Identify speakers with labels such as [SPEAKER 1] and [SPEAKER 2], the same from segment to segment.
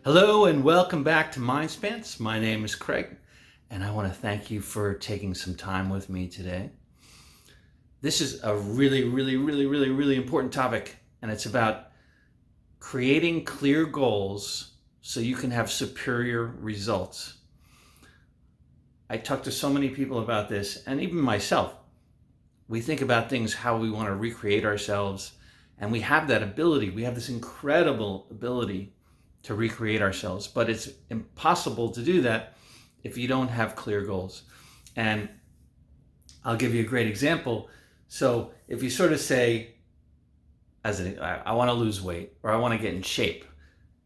[SPEAKER 1] Hello and welcome back to MindSpanse. My name is Craig, and I want to thank you for taking some time with me today. This is a really important topic, and it's about creating clear goals so you can have superior results. I talk to so many people about this, and even myself. We think about things how we want to recreate ourselves, and we have that ability. We have this incredible ability to recreate ourselves, but it's impossible to do that if you don't have clear goals. And I'll give you a great example. So if you sort of say, I want to lose weight, or I want to get in shape,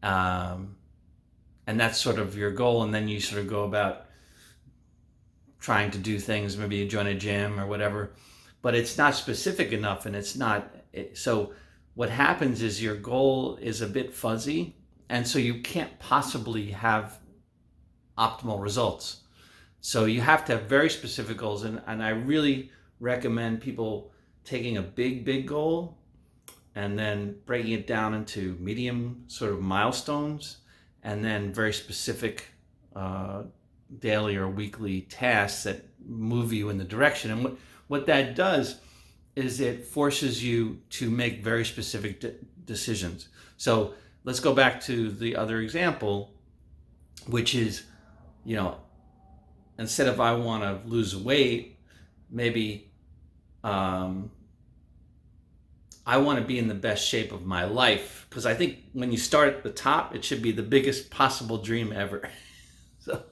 [SPEAKER 1] and that's sort of your goal, and then you sort of go about trying to do things, maybe you join a gym or whatever, but it's not specific enough, and it's not, so what happens is your goal is a bit fuzzy, and so you can't possibly have optimal results. So you have to have very specific goals. And I really recommend people taking a big goal and then breaking it down into medium sort of milestones, and then very specific daily or weekly tasks that move you in the direction. And what that does is it forces you to make very specific decisions. So let's go back to the other example, which is, instead of I want to lose weight, maybe I want to be in the best shape of my life. Because I think when you start at the top, it should be the biggest possible dream ever. So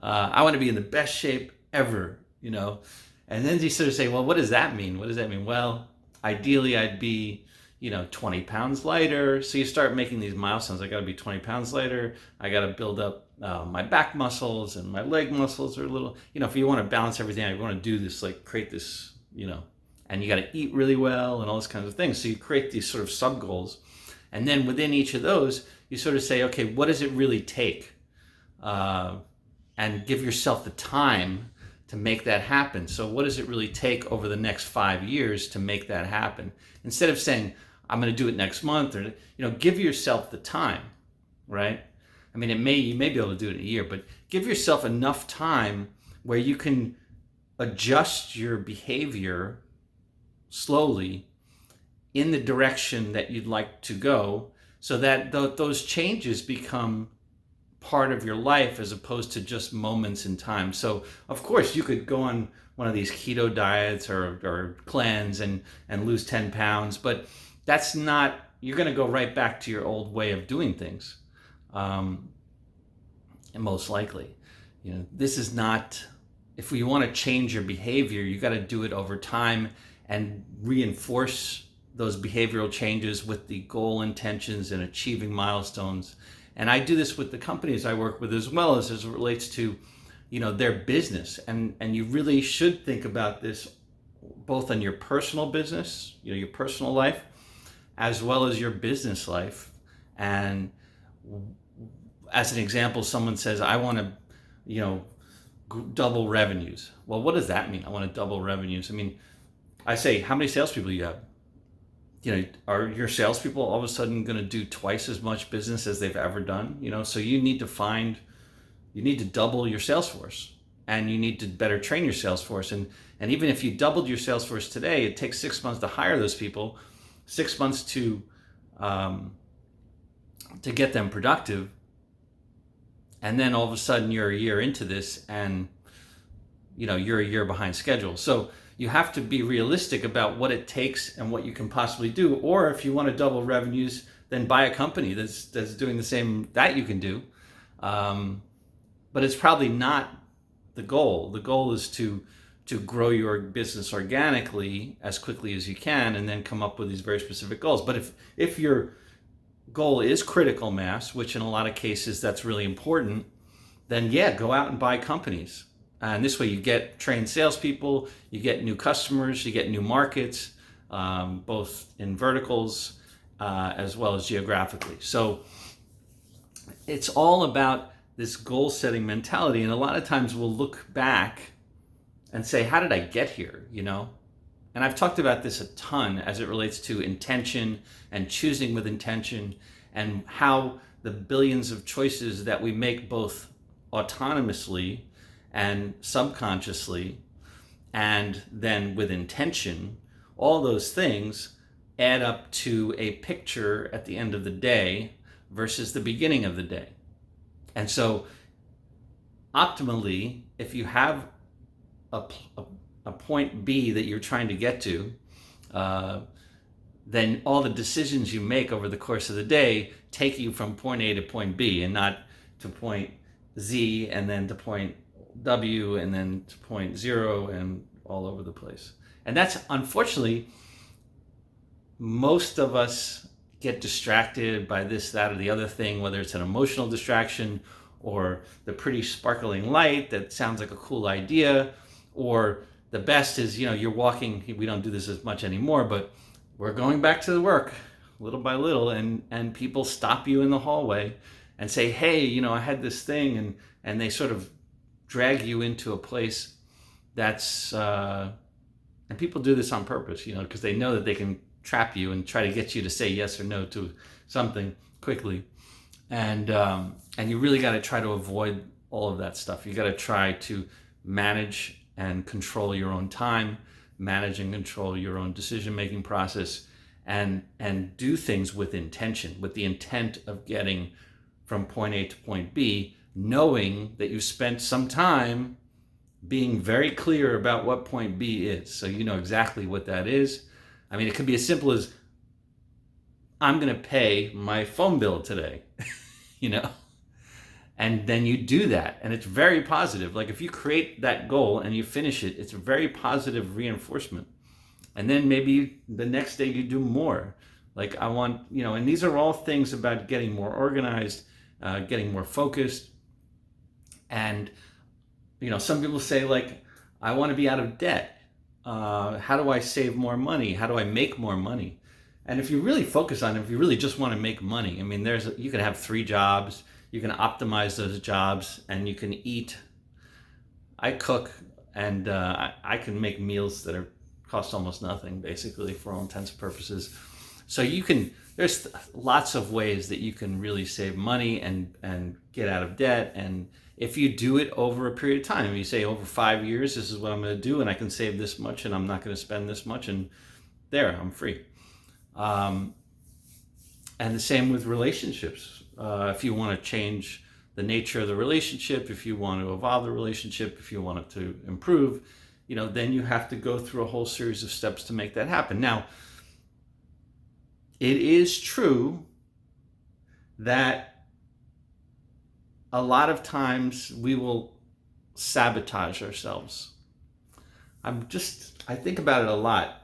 [SPEAKER 1] I want to be in the best shape ever, And then you sort of say, well, what does that mean? What does that mean? Well, ideally I'd be 20 pounds lighter. So you start making these milestones. I got to be 20 pounds lighter. I got to build up my back muscles, and my leg muscles are a little, if you want to balance everything, you want to do this, like create this, and you got to eat really well and all those kinds of things. So you create these sort of sub goals. And then within each of those, you sort of say, okay, what does it really take? And give yourself the time to make that happen. So what does it really take over the next 5 years to make that happen? Instead of saying, I'm going to do it next month, or, give yourself the time, right? I mean, you may be able to do it in a year, but give yourself enough time where you can adjust your behavior slowly in the direction that you'd like to go, so that those changes become part of your life as opposed to just moments in time. So of course you could go on one of these keto diets or cleanse and lose 10 pounds, but that's not, you're going to go right back to your old way of doing things. And most likely, this is not, if you want to change your behavior, you got to do it over time and reinforce those behavioral changes with the goal intentions and achieving milestones. And I do this with the companies I work with, as well as it relates to, their business. And you really should think about this both on your personal business, your personal life, as well as your business life. And as an example, someone says, I want to, double revenues. Well, what does that mean? I want to double revenues. I mean, I say, how many salespeople do you have? Are your salespeople all of a sudden going to do twice as much business as they've ever done? So you need to double your sales force, and you need to better train your sales force. And even if you doubled your sales force today, it takes 6 months to hire those people, 6 months to get them productive. And then all of a sudden you're a year into this, and you're a year behind schedule. So you have to be realistic about what it takes and what you can possibly do. Or if you want to double revenues, then buy a company that's doing the same that you can do. But it's probably not the goal. The goal is to grow your business organically as quickly as you can, and then come up with these very specific goals. But if your goal is critical mass, which in a lot of cases that's really important, then go out and buy companies. And this way you get trained salespeople, you get new customers, you get new markets, both in verticals as well as geographically. So it's all about this goal setting mentality. And a lot of times we'll look back and say, how did I get here? And I've talked about this a ton as it relates to intention and choosing with intention, and how the billions of choices that we make both autonomously and subconsciously, and then with intention, all those things add up to a picture at the end of the day versus the beginning of the day. And so optimally, if you have a point B that you're trying to get to, then all the decisions you make over the course of the day take you from point A to point B, and not to point Z and then to point W and then to point 0 and all over the place. And that's, unfortunately, most of us get distracted by this, that, or the other thing, whether it's an emotional distraction or the pretty sparkling light that sounds like a cool idea, or the best is, you're walking, we don't do this as much anymore, but we're going back to the work little by little, and people stop you in the hallway and say, hey, I had this thing, and they sort of drag you into a place that's, and people do this on purpose, because they know that they can trap you and try to get you to say yes or no to something quickly. And you really got to try to avoid all of that stuff. You got to try to manage and control your own time, manage and control your own decision-making process, and do things with intention, with the intent of getting from point A to point B, knowing that you spent some time being very clear about what point B is. So you know exactly what that is. I mean, it could be as simple as, I'm going to pay my phone bill today, and then you do that. And it's very positive. Like if you create that goal and you finish it, it's a very positive reinforcement. And then maybe the next day you do more. Like I want, and these are all things about getting more organized, getting more focused. And, some people say, like, I want to be out of debt. How do I save more money? How do I make more money? And if you really focus on it, if you really just want to make money, I mean, you can have 3 jobs, you can optimize those jobs, and you can eat. I cook, and I can make meals that cost almost nothing, basically, for all intents and purposes. So there's lots of ways that you can really save money and get out of debt. And if you do it over a period of time, you say over 5 years, this is what I'm going to do, and I can save this much, and I'm not going to spend this much, and there, I'm free. And the same with relationships. If you want to change the nature of the relationship, if you want to evolve the relationship, if you want it to improve, then you have to go through a whole series of steps to make that happen. Now, it is true that a lot of times we will sabotage ourselves. I think about it a lot,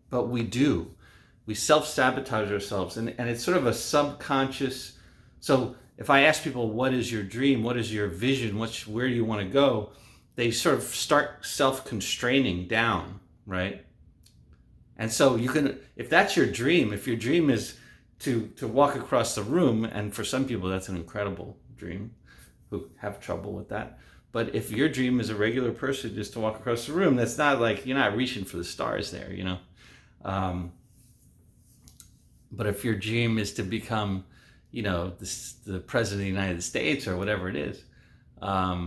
[SPEAKER 1] but we do. We self-sabotage ourselves, and it's sort of a subconscious. So if I ask people, what is your dream? What is your vision? Where do you want to go? They sort of start self-constraining down, right? And so if that's your dream, if your dream is to walk across the room, and for some people that's an incredible dream who have trouble with that. But if your dream is a regular person just to walk across the room, that's not like, you're not reaching for the stars there, But if your dream is to become, the president of the United States or whatever it is, at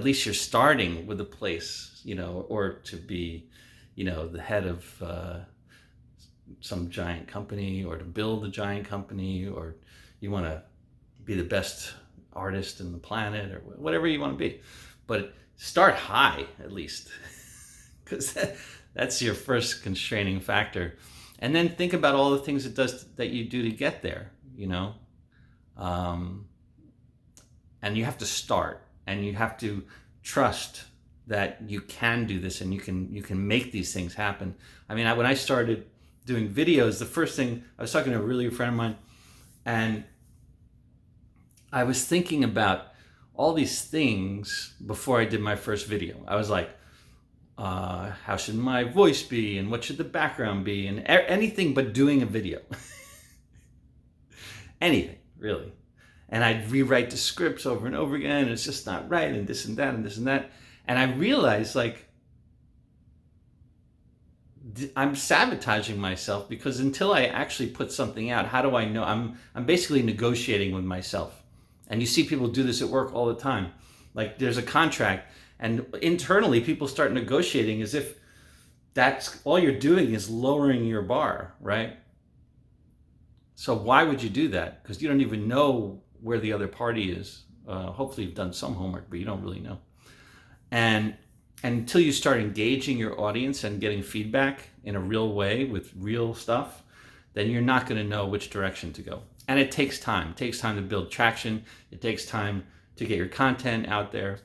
[SPEAKER 1] least you're starting with a place, or to be, the head of some giant company, or to build a giant company, or you want to be the best artist in the planet, or whatever you want to be. But start high, at least, because that's your first constraining factor. And then think about all the things that you do to get there, and you have to start, and you have to trust that you can do this, and you can make these things happen. I mean, when I started doing videos, the first thing, I was talking to a really good friend of mine, and I was thinking about all these things before I did my first video. I was like, how should my voice be, and what should the background be, and anything but doing a video. Anything, really. And I'd rewrite the scripts over and over again, and it's just not right, and this and that, and this and that. And I realized, like, I'm sabotaging myself, because until I actually put something out, how do I know? I'm basically negotiating with myself. And you see people do this at work all the time. Like there's a contract, and internally people start negotiating as if that's all you're doing is lowering your bar, right? So why would you do that? Because you don't even know where the other party is. Hopefully you've done some homework, but you don't really know. And until you start engaging your audience and getting feedback in a real way with real stuff, then you're not going to know which direction to go. And it takes time. It takes time to build traction. It takes time to get your content out there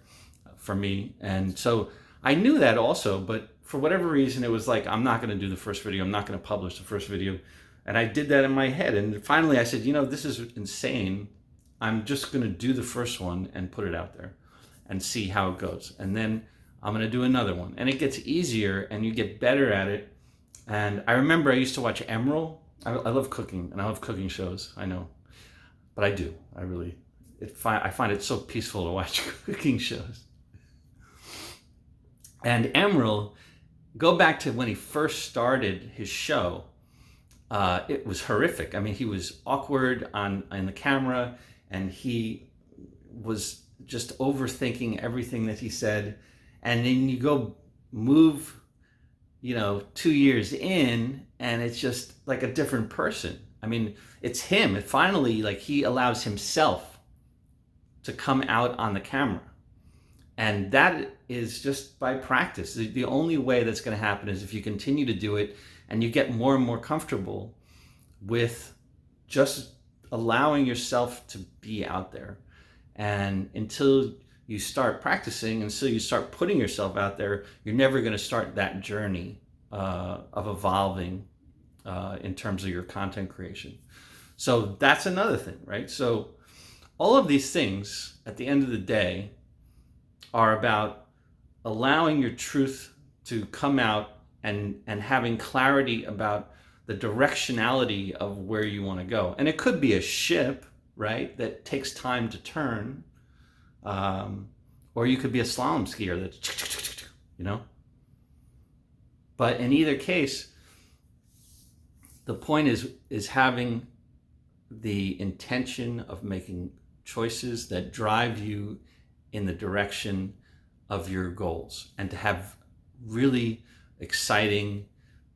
[SPEAKER 1] for me. And so I knew that also, but for whatever reason, it was like, I'm not going to do the first video. I'm not going to publish the first video. And I did that in my head. And finally I said, this is insane. I'm just going to do the first one and put it out there and see how it goes. And then I'm going to do another one. And it gets easier and you get better at it. And I remember I used to watch Emerald. I love cooking, and I love cooking shows, I know. But I do. I find it so peaceful to watch cooking shows. And Emerald, go back to when he first started his show. It was horrific. I mean, he was awkward on the camera, and he was just overthinking everything that he said. And then you go move, 2 years in, and it's just like a different person. I mean, it's him. It finally, like, he allows himself to come out on the camera. And that is just by practice. The only way that's going to happen is if you continue to do it and you get more and more comfortable with just allowing yourself to be out there. And until you start practicing, until you start putting yourself out there, you're never going to start that journey of evolving in terms of your content creation. So that's another thing, right? So all of these things at the end of the day are about allowing your truth to come out and having clarity about the directionality of where you want to go. And it could be a ship, right, that takes time to turn. Or you could be a slalom skier that's, But in either case, the point is having the intention of making choices that drive you in the direction of your goals, and to have really exciting,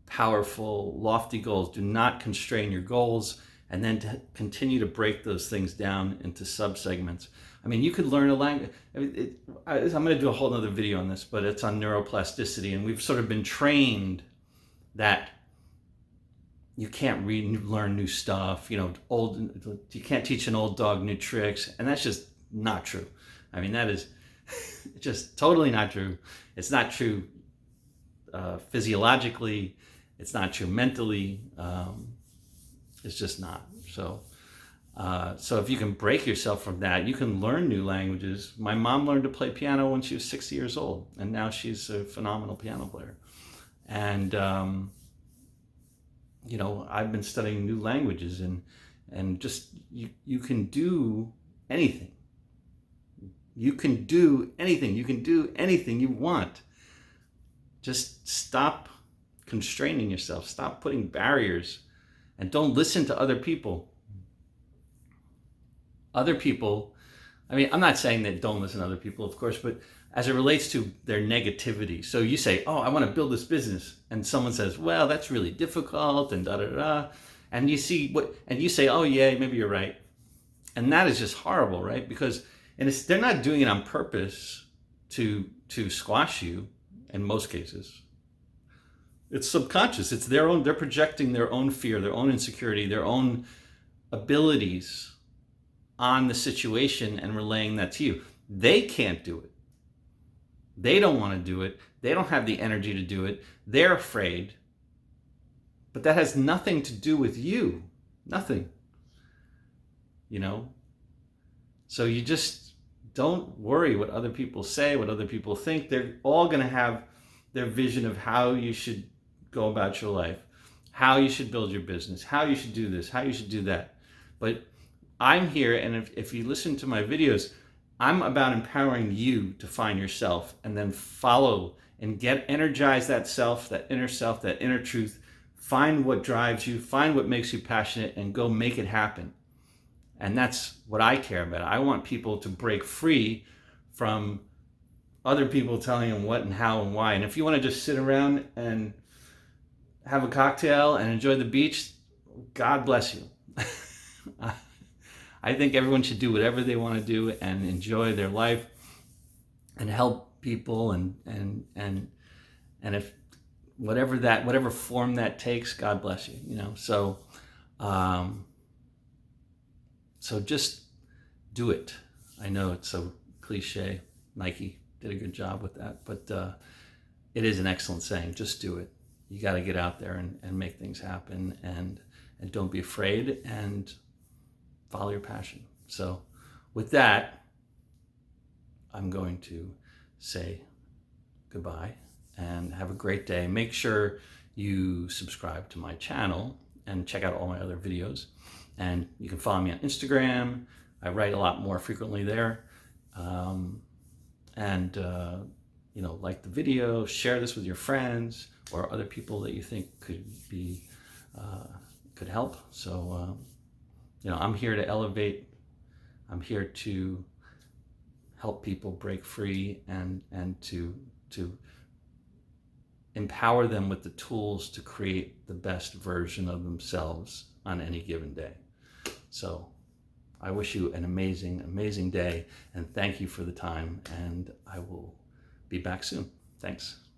[SPEAKER 1] powerful, lofty goals. Do not constrain your goals, and then to continue to break those things down into sub-segments. I mean, you could learn a language. I'm going to do a whole other video on this, but it's on neuroplasticity, and we've sort of been trained that you can't learn new stuff. You can't teach an old dog new tricks, and that's just not true. I mean, that is just totally not true. It's not true physiologically. It's not true mentally. It's just not. So if you can break yourself from that, you can learn new languages. My mom learned to play piano when she was 6 years old, and now she's a phenomenal piano player. And I've been studying new languages, and just you can do anything. You can do anything. You can do anything you want. Just stop constraining yourself. Stop putting barriers, and don't listen to other people. Other people, I mean, I'm not saying that don't listen to other people, of course, but as it relates to their negativity. So you say, oh, I want to build this business. And someone says, well, that's really difficult, and da-da-da. And you see and you say, oh yeah, maybe you're right. And that is just horrible, right? Because they're not doing it on purpose to squash you in most cases. It's subconscious. It's they're projecting their own fear, their own insecurity, their own abilities on the situation and relaying that to you. They can't do it. They don't want to do it. They don't have the energy to do it. They're afraid. But that has nothing to do with you. Nothing. So you just don't worry what other people say, what other people think. They're all going to have their vision of how you should go about your life, how you should build your business, how you should do this, how you should do that. But I'm here, and if you listen to my videos, I'm about empowering you to find yourself and then follow and energize that self, that inner truth. Find what drives you, find what makes you passionate, and go make it happen. And that's what I care about. I want people to break free from other people telling them what and how and why. And if you want to just sit around and have a cocktail and enjoy the beach, God bless you. I think everyone should do whatever they want to do and enjoy their life and help people, and if whatever form that takes, God bless you. So just do it. I know it's so cliche. Nike did a good job with that, but it is an excellent saying. Just do it. You got to get out there and make things happen, and don't be afraid, and follow your passion. So with that, I'm going to say goodbye and have a great day. Make sure you subscribe to my channel and check out all my other videos. And you can follow me on Instagram. I write a lot more frequently there. Like the video, share this with your friends or other people that you think could help. So, I'm here to elevate. I'm here to help people break free and to empower them with the tools to create the best version of themselves on any given day. So I wish you an amazing, amazing day, and thank you for the time, and I will be back soon. Thanks.